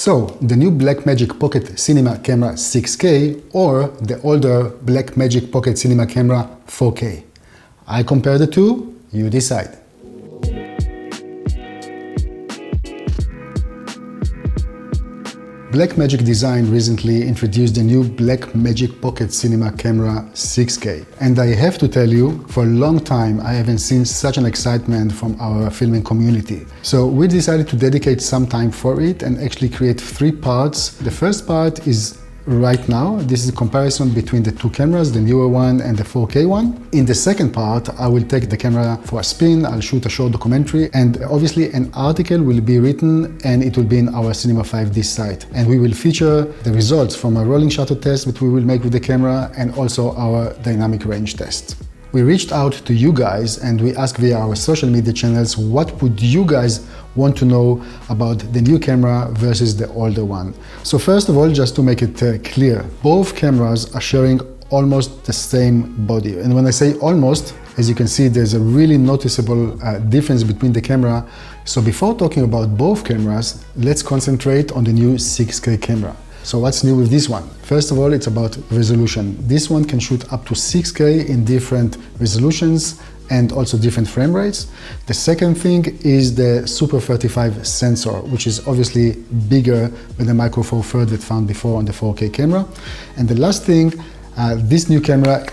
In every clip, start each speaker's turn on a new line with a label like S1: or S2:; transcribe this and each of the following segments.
S1: So, the new Blackmagic Pocket Cinema Camera 6K or the older Blackmagic Pocket Cinema Camera 4K. I compare the two, you decide. Blackmagic Design recently introduced the new Blackmagic Pocket Cinema Camera 6K. And I have to tell you, for a long time I haven't seen such an excitement from our filming community. So we decided to dedicate some time for it and actually create 3 parts. The first part is right now. This is a comparison between the 2 cameras, the newer one and the 4K one. In the second part, I will take the camera for a spin, I'll shoot a short documentary, and obviously an article will be written and it will be in our Cinema 5D site. And we will feature the results from a rolling shutter test that we will make with the camera and also our dynamic range test. We reached out to you guys and we asked via our social media channels what would you guys want to know about the new camera versus the older one. So first of all, just to make it clear, both cameras are sharing almost the same body. And when I say almost, as you can see, there's a really noticeable difference between the camera. So before talking about both cameras, let's concentrate on the new 6K camera. So what's new with this one? First of all, it's about resolution. This one can shoot up to 6K in different resolutions and also different frame rates. The second thing is the Super 35 sensor, which is obviously bigger than the Micro Four Thirds that found before on the 4K camera. And the last thing, this new camera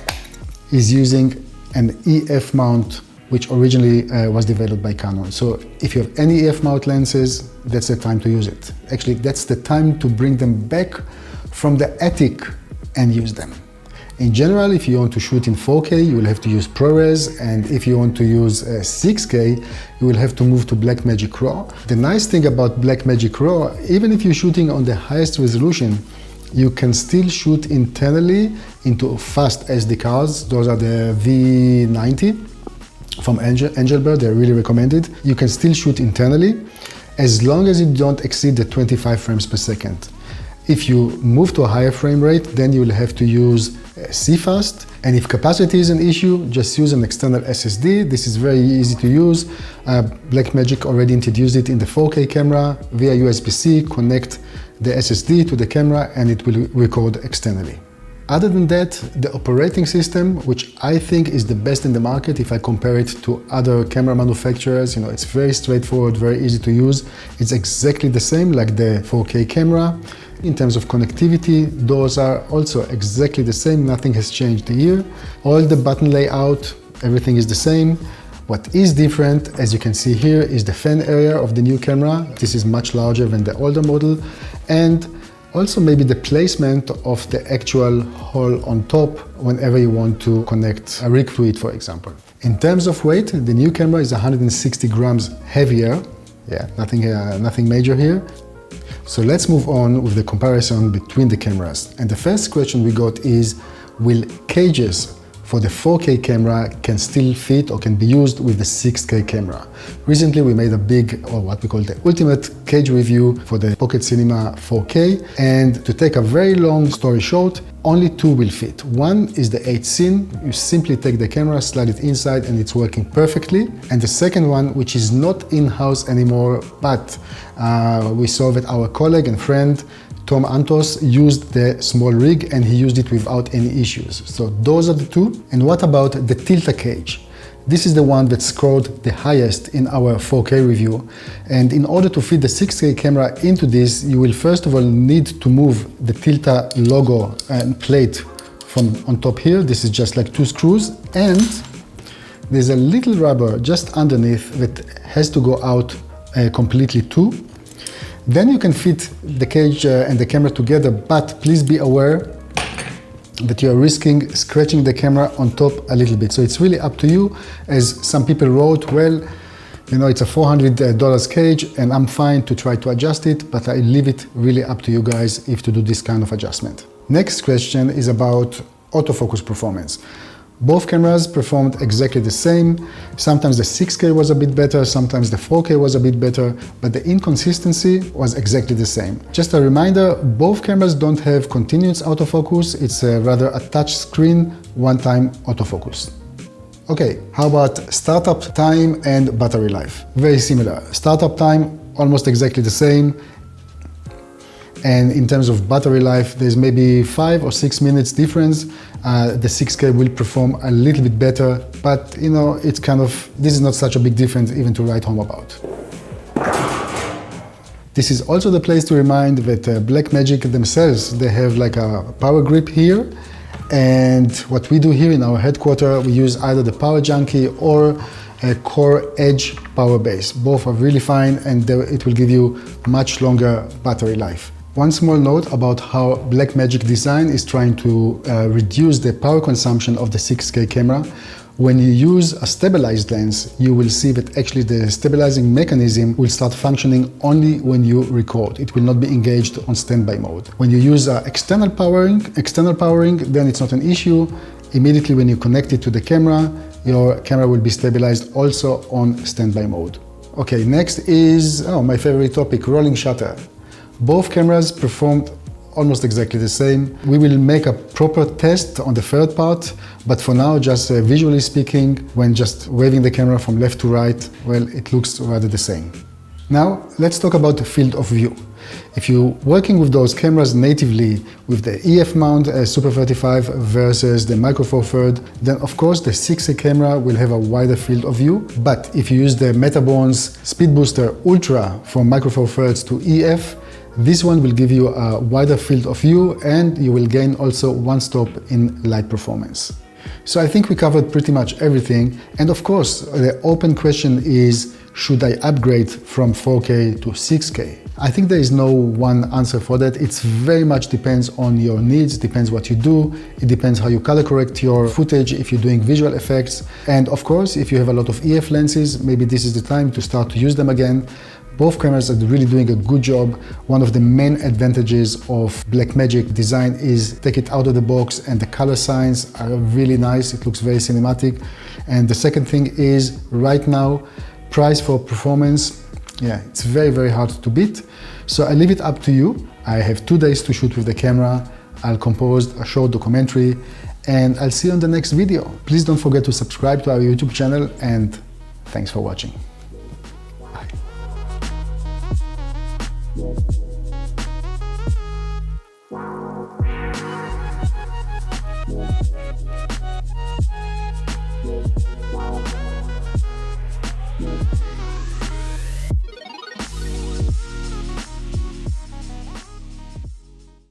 S1: is using an EF mount, which originally was developed by Canon. So if you have any EF mount lenses, that's the time to use it. Actually, that's the time to bring them back from the attic and use them. In general, if you want to shoot in 4K, you will have to use ProRes, and if you want to use 6K, you will have to move to Blackmagic RAW. The nice thing about Blackmagic RAW, even if you're shooting on the highest resolution, you can still shoot internally into fast SD cards. Those are the V90 from Angelbird, they're really recommended. You can still shoot internally as long as you don't exceed the 25 frames per second. If you move to a higher frame rate, then you will have to use CFast. And if capacity is an issue, just use an external SSD. This is very easy to use. Blackmagic already introduced it in the 4K camera. Via USB-C, connect the SSD to the camera and it will record externally. Other than that, the operating system, which I think is the best in the market if I compare it to other camera manufacturers, it's very straightforward, very easy to use. It's exactly the same like the 4K camera. In terms of connectivity, those are also exactly the same, nothing has changed here. All the button layout, everything is the same. What is different, as you can see here, is the fan area of the new camera. This is much larger than the older model. And also maybe the placement of the actual hole on top whenever you want to connect a rig to it, for example. In terms of weight, the new camera is 160 grams heavier. Yeah, nothing major here. So let's move on with the comparison between the cameras. And the first question we got is, will cages for the 4K camera can still fit or can be used with the 6K camera? Recently we made a big, or what we call the ultimate cage review for the Pocket Cinema 4K, and to take a very long story short, only 2 will fit. One is the 8 scene, you simply take the camera, slide it inside and it's working perfectly. And the second one, which is not in-house anymore, but we saw that our colleague and friend Tom Antos used the small rig and he used it without any issues. So those are the 2. And what about the tilter cage? This is the one that scored the highest in our 4K review. And in order to fit the 6K camera into this, you will first of all need to move the Tilta logo and plate from on top here. This is just like 2 screws. And there's a little rubber just underneath that has to go out completely too. Then you can fit the cage and the camera together, but please be aware that you are risking scratching the camera on top a little bit. So it's really up to you, as some people wrote, well, it's a $400 cage and I'm fine to try to adjust it, but I leave it really up to you guys if to do this kind of adjustment. Next question is about autofocus performance. Both cameras performed exactly the same. Sometimes the 6K was a bit better, sometimes the 4K was a bit better, but the inconsistency was exactly the same. Just a reminder, both cameras don't have continuous autofocus, it's rather a touch screen, one-time autofocus. Okay, how about startup time and battery life? Very similar. Startup time, almost exactly the same. And in terms of battery life, there's maybe 5 or 6 minutes difference. The 6K will perform a little bit better, but you know, it's kind of, this is not such a big difference even to write home about. This is also the place to remind that Blackmagic themselves, they have like a power grip here. And what we do here in our headquarters, we use either the Power Junkie or a Core Edge power base. Both are really fine, and it will give you much longer battery life. One small note about how Blackmagic design is trying to reduce the power consumption of the 6K camera. When you use a stabilized lens, you will see that actually the stabilizing mechanism will start functioning only when you record. It will not be engaged on standby mode. When you use external powering, then it's not an issue. Immediately when you connect it to the camera, your camera will be stabilized also on standby mode. Okay, next is my favorite topic, rolling shutter. Both cameras performed almost exactly the same. We will make a proper test on the third part, but for now, just visually speaking, when just waving the camera from left to right, well, it looks rather the same. Now, let's talk about the field of view. If you're working with those cameras natively with the EF mount Super 35 versus the Micro Four Thirds, then of course the 6K camera will have a wider field of view. But if you use the Metabones Speed Booster Ultra from Micro Four Thirds to EF, this one will give you a wider field of view, and you will gain also one stop in light performance. So I think we covered pretty much everything. And of course, the open question is, should I upgrade from 4K to 6K? I think there is no one answer for that. It very much depends on your needs, depends what you do, it depends how you color correct your footage if you're doing visual effects. And of course, if you have a lot of EF lenses, maybe this is the time to start to use them again. Both cameras are really doing a good job. One of the main advantages of Blackmagic design is take it out of the box, and the color signs are really nice. It looks very cinematic. And the second thing is, right now, price for performance, yeah, it's very, very hard to beat. So I leave it up to you. I have 2 days to shoot with the camera. I'll compose a short documentary, and I'll see you on the next video. Please don't forget to subscribe to our YouTube channel, and thanks for watching. Bye.